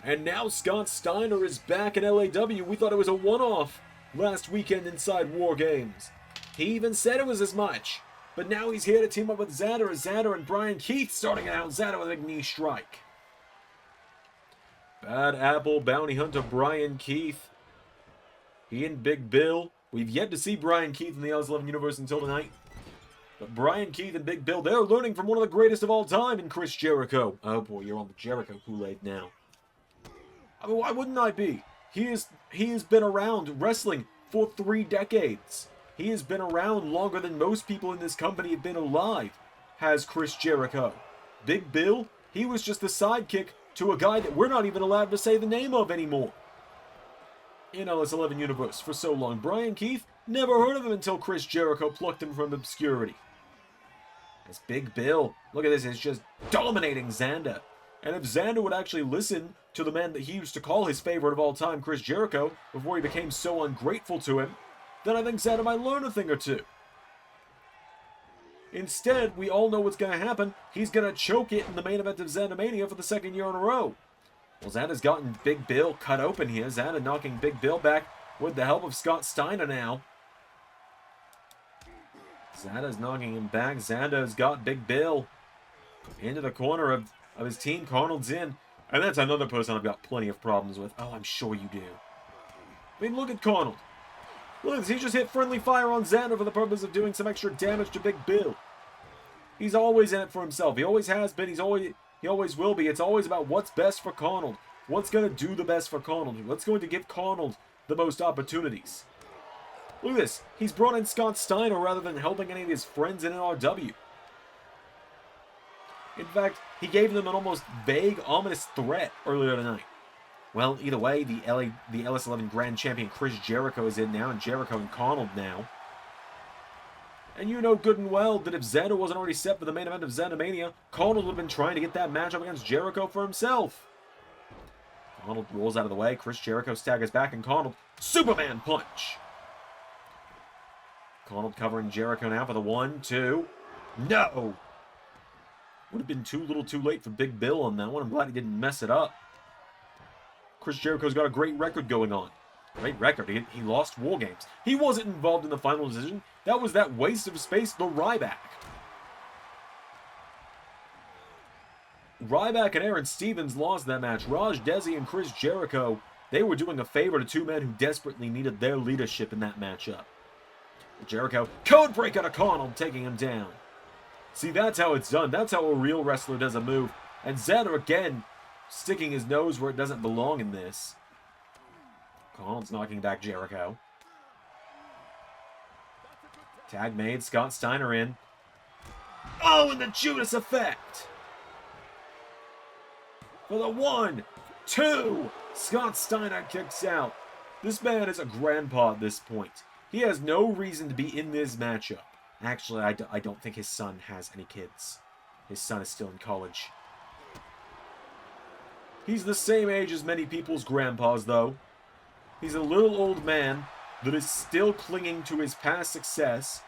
Speaker 1: And now Scott Steiner is back in LAW. We thought it was a one-off last weekend inside War Games. He even said it was as much. But now he's here to team up with Zander and Brian Keith starting out. Zander with a big knee strike. Bad Apple bounty hunter Brian Keith. He and Big Bill. We've yet to see Brian Keith in the LS11 universe until tonight. But Brian Keith and Big Bill, they're learning from one of the greatest of all time in Chris Jericho. Oh boy, you're on the Jericho Kool-Aid now. I mean, why wouldn't I be? He has been around wrestling for 3 decades. He has been around longer than most people in this company have been alive, has Chris Jericho. Big Bill, he was just the sidekick to a guy that we're not even allowed to say the name of anymore in LS11 universe for so long. Brian Keith, never heard of him until Chris Jericho plucked him from obscurity. It's Big Bill. Look at this, it's just dominating Zander. And if Zander would actually listen to the man that he used to call his favorite of all time, Chris Jericho, before he became so ungrateful to him, then I think Zander might learn a thing or two. Instead, we all know what's going to happen. He's going to choke it in the main event of ZanderMania for the 2nd year in a row. Well, Zander's gotten Big Bill cut open here. Zander knocking Big Bill back with the help of Scott Steiner now. Zander's knocking him back. Zander's got Big Bill into the corner of his team. Arnold's in. And that's another person I've got plenty of problems with. Oh, I'm sure you do. I mean, look at Arnold. Look at this. He just hit friendly fire on Zander for the purpose of doing some extra damage to Big Bill. He's always in it for himself. He always has been. He always will be. It's always about what's best for Arnold. What's going to do the best for Arnold. What's going to give Arnold the most opportunities. Look at this. He's brought in Scott Steiner rather than helping any of his friends in NRW. In fact, he gave them an almost vague, ominous threat earlier tonight. Well, either way, the LS11 Grand Champion Chris Jericho is in now, and Jericho and Arnold now. And you know good and well that if Zander wasn't already set for the main event of ZanderMania, Arnold would have been trying to get that matchup against Jericho for himself. Arnold rolls out of the way, Chris Jericho staggers back, and Arnold, Superman punch! Arnold covering Jericho now for the 1, 2. No! Would have been too little too late for Big Bill on that one. I'm glad he didn't mess it up. Chris Jericho's got a great record going on. Great record. He lost War Games. He wasn't involved in the final decision. That was that waste of space, the Ryback. Ryback and Aaron Stevens lost that match. Raj Desi and Chris Jericho, they were doing a favor to 2 men who desperately needed their leadership in that matchup. Jericho, code breaker to Arnold, taking him down. See, that's how it's done. That's how a real wrestler does a move. And Zander, again, sticking his nose where it doesn't belong in this. Arnold's knocking back Jericho. Tag made, Scott Steiner in. Oh, and the Judas effect! For the 1, 2, Scott Steiner kicks out. This man is a grandpa at this point. He has no reason to be in this matchup. Actually, I don't think his son has any kids. His son is still in college. He's the same age as many people's grandpas, though. He's a little old man that is still clinging to his past success.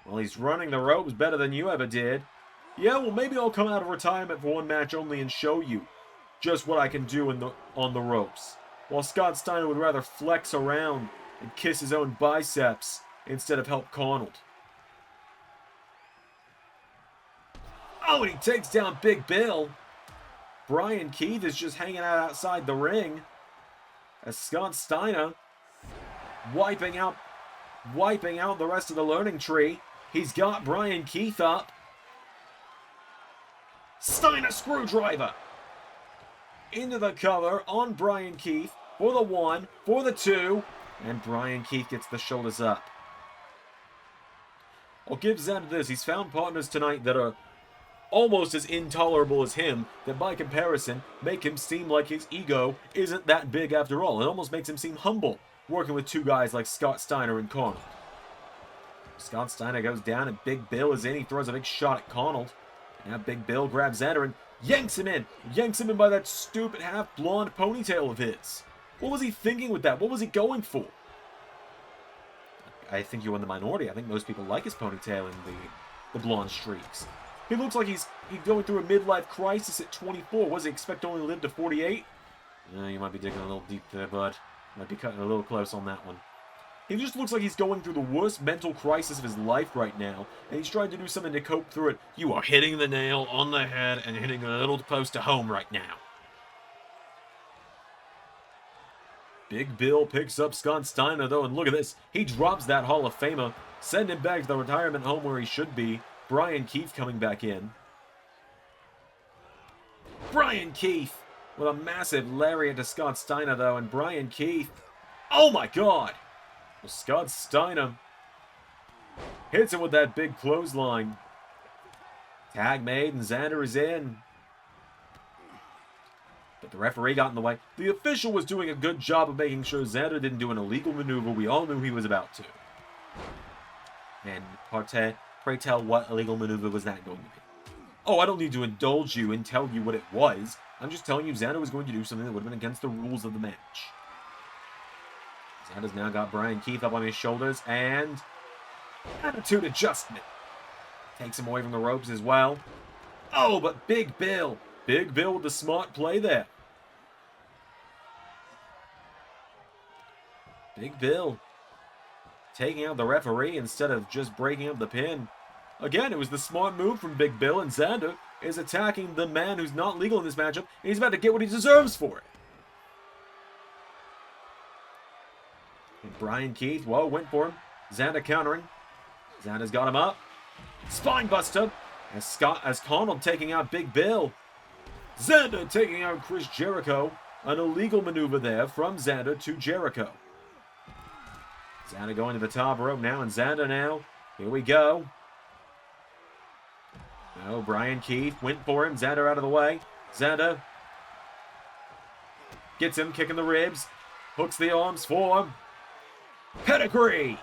Speaker 1: Well, he's running the ropes better than you ever did. Yeah, well, maybe I'll come out of retirement for 1 match only and show you just what I can do on the ropes. While Scott Steiner would rather flex around and kiss his own biceps instead of help Arnold. Oh, and he takes down Big Bill. Brian Keith is just hanging out outside the ring as Scott Steiner wiping out the rest of the learning tree. He's got Brian Keith up. Steiner screwdriver into the cover on Brian Keith for the 1, for the 2, and Brian Keith gets the shoulders up. I'll give Zander this. He's found partners tonight that are almost as intolerable as him, that by comparison make him seem like his ego isn't that big after all. It almost makes him seem humble, working with 2 guys like Scott Steiner and Arnold. Scott Steiner goes down and Big Bill is in. He throws a big shot at Arnold. Now Big Bill grabs Zander and yanks him in. Yanks him in by that stupid half-blonde ponytail of his. What was he thinking with that? What was he going for? I think you're in the minority. I think most people like his ponytail and the blonde streaks. He looks like he's going through a midlife crisis at 24. What does he expect to only live to 48? You might be digging a little deep there, bud. Might be cutting a little close on that one. He just looks like he's going through the worst mental crisis of his life right now, and he's trying to do something to cope through it. You are hitting the nail on the head and hitting a little close to home right now. Big Bill picks up Scott Steiner, though, and look at this. He drops that Hall of Famer, send him back to the retirement home where he should be. Brian Keith coming back in. Brian Keith with a massive lariat to Scott Steiner, though, and Brian Keith. Oh my god! Well, Scott Steiner hits him with that big clothesline. Tag made, and Zander is in. But the referee got in the way. The official was doing a good job of making sure Zander didn't do an illegal maneuver we all knew he was about to. And pray tell, what illegal maneuver was that going to be? Oh, I don't need to indulge you and tell you what it was. I'm just telling you Zander was going to do something that would have been against the rules of the match. Zander's now got Brian Keith up on his shoulders, and attitude adjustment. Takes him away from the ropes as well. Oh, but Big Bill. Big Bill with the smart play there. Big Bill taking out the referee instead of just breaking up the pin. Again, it was the smart move from Big Bill, and Zander is attacking the man who's not legal in this matchup, and he's about to get what he deserves for it. And Brian Keith, whoa, went for him. Zander countering. Zander's got him up. Spinebuster. As Connell taking out Big Bill. Zander taking out Chris Jericho. An illegal maneuver there from Zander to Jericho. Zander going to the top rope now, and Zander now. Here we go. No, Brian Keith went for him. Zander out of the way. Zander gets him, kicking the ribs. Hooks the arms for him. Pedigree!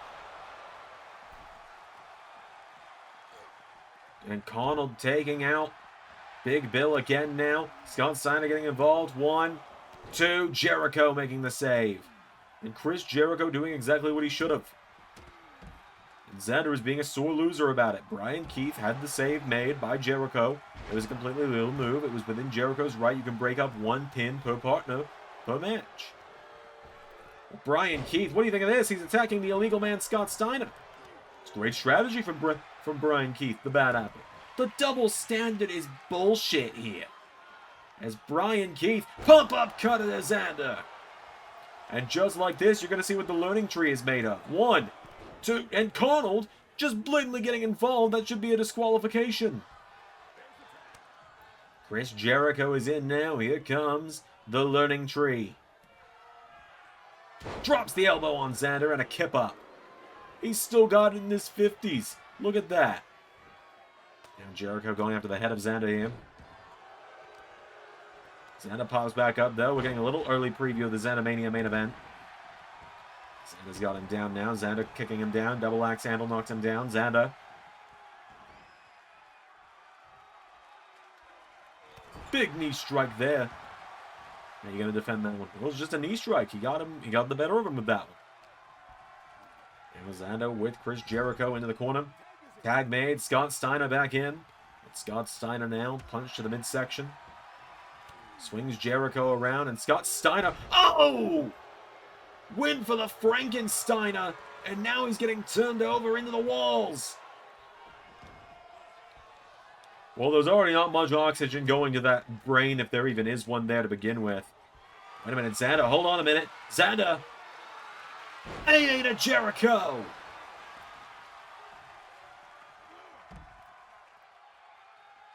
Speaker 1: And Connell taking out Big Bill again now. Scott Steiner getting involved. 1, 2. Jericho making the save. And Chris Jericho doing exactly what he should have. And Zander is being a sore loser about it. Brian Keith had the save made by Jericho. It was a completely little move. It was within Jericho's right. You can break up 1 pin per partner per match. Well, Brian Keith, what do you think of this? He's attacking the illegal man Scott Steiner. It's great strategy from Brian Keith, the bad apple. The double standard is bullshit here. As Brian Keith, pump up cut to Zander. And just like this, you're going to see what the learning tree is made of. 1, 2, and Connell just blatantly getting involved. That should be a disqualification. Chris Jericho is in now. Here comes the learning tree. Drops the elbow on Zander and a kip up. He's still got it in his 50s. Look at that. Now Jericho going after the head of Zander here. Zander pops back up, though. We're getting a little early preview of the ZanderMania main event. Zander's got him down now. Zander kicking him down. Double axe handle knocks him down. Zander. Big knee strike there. Now you're going to defend that one. It was just a knee strike. He got him. He got the better of him with that one. And Zander with Chris Jericho into the corner. Tag made. Scott Steiner back in. It's Scott Steiner now. Punch to the midsection. Swings Jericho around, and Scott Steiner. Oh! Win for the Frankensteiner, and now he's getting turned over into the walls. Well, there's already not much oxygen going to that brain, if there even is one there to begin with. Wait a minute, Zander, hold on a minute. Zander! AA to Jericho!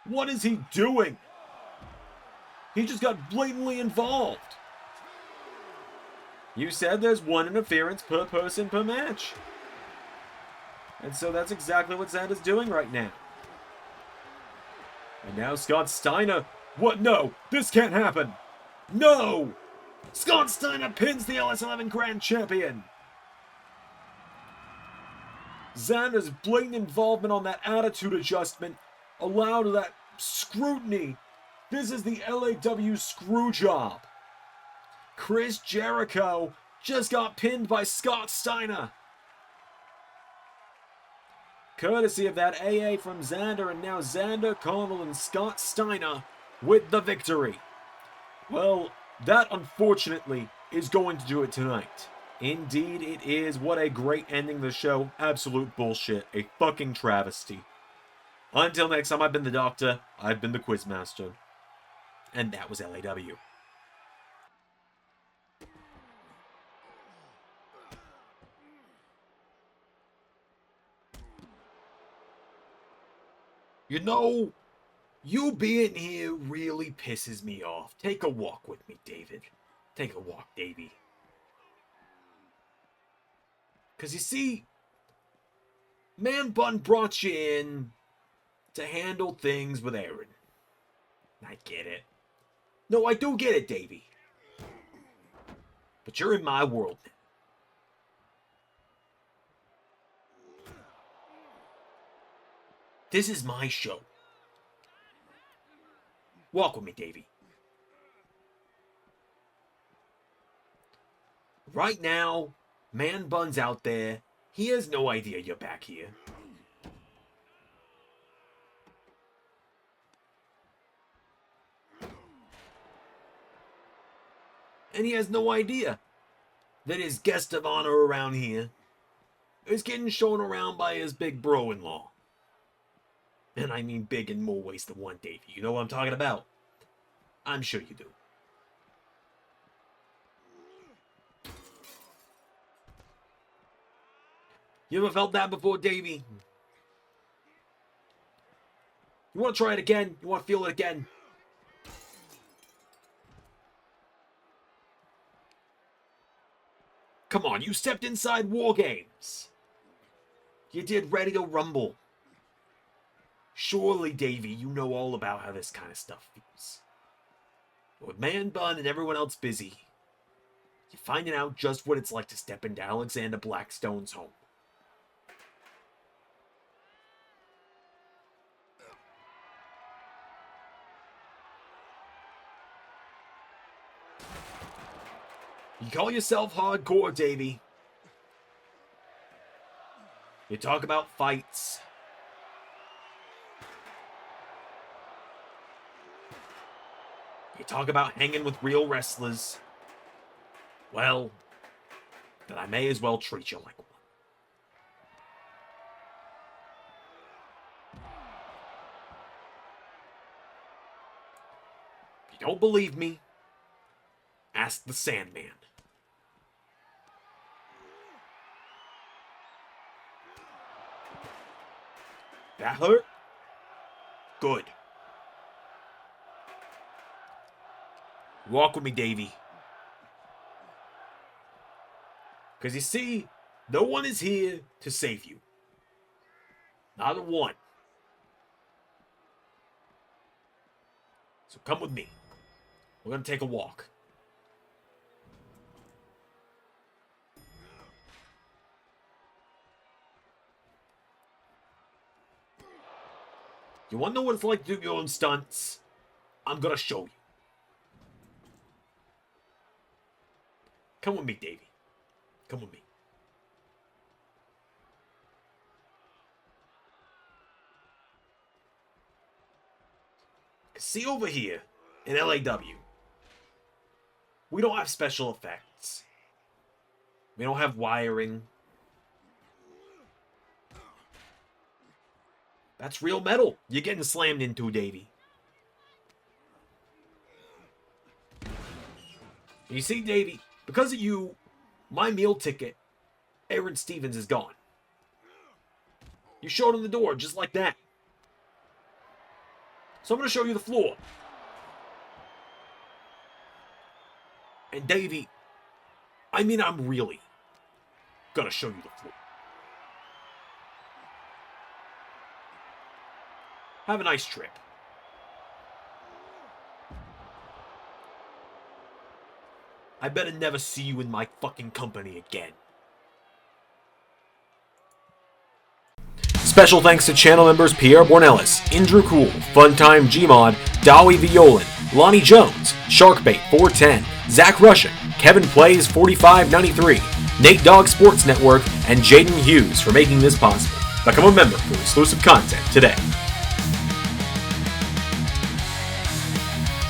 Speaker 1: What is he doing? He just got blatantly involved. You said there's 1 interference per person per match. And so that's exactly what Zander's doing right now. And now Scott Steiner. What? No, this can't happen. No! Scott Steiner pins the LS11 Grand Champion. Zander's blatant involvement on that attitude adjustment allowed that scrutiny. This is the LAW screw job. Chris Jericho just got pinned by Scott Steiner. Courtesy of that AA from Zander, and now Zander, Connell, and Scott Steiner with the victory. Well, that unfortunately is going to do it tonight. Indeed it is. What a great ending to the show. Absolute bullshit. A fucking travesty. Until next time, I've been the Doctor. I've been the Quizmaster. And that was LAW. You know, you being here really pisses me off. Take a walk with me, David. Take a walk, Davey. Because you see, Man Bun brought you in to handle things with Aaron. I get it. No, I do get it, Davey. But you're in my world now. This is my show. Walk with me, Davey. Right now, Man Bun's out there. He has no idea you're back here. And he has no idea that his guest of honor around here is getting shown around by his big bro-in-law. And I mean big in more ways than one, Davey. You know what I'm talking about? I'm sure you do. You ever felt that before, Davey? You want to try it again? You want to feel it again? Come on, you stepped inside War Games. You did Ready to Rumble. Surely, Davey, you know all about how this kind of stuff feels. But with Man Bun and everyone else busy, you're finding out just what it's like to step into Alexander Blackstone's home. You call yourself hardcore, Davey. You talk about fights. You talk about hanging with real wrestlers. Well, then I may as well treat you like one. If you don't believe me, ask the Sandman. That hurt? Good. Walk with me, Davey. Because you see, no one is here to save you. Not a one. So come with me. We're going to take a walk. You want to know what it's like to do your own stunts? I'm going to show you. Come with me, Davey. Come with me. See over here in LAW, we don't have special effects. We don't have wiring. That's real metal you're getting slammed into, Davey. You see, Davey, because of you, my meal ticket, Aaron Stevens, is gone. You showed him the door just like that. So I'm going to show you the floor. And Davey, I mean, I'm really going to show you the floor. Have a nice trip. I better never see you in my fucking company again. Special thanks to channel members Pierre Bornelis, Indra Cool, Funtime Gmod, Dolly Violin, Lonnie Jones, Sharkbait 410, Zach Russian, Kevin Plays 4593, Nate Dogg Sports Network, and Jayden Hughes for making this possible. Become a member for exclusive content today.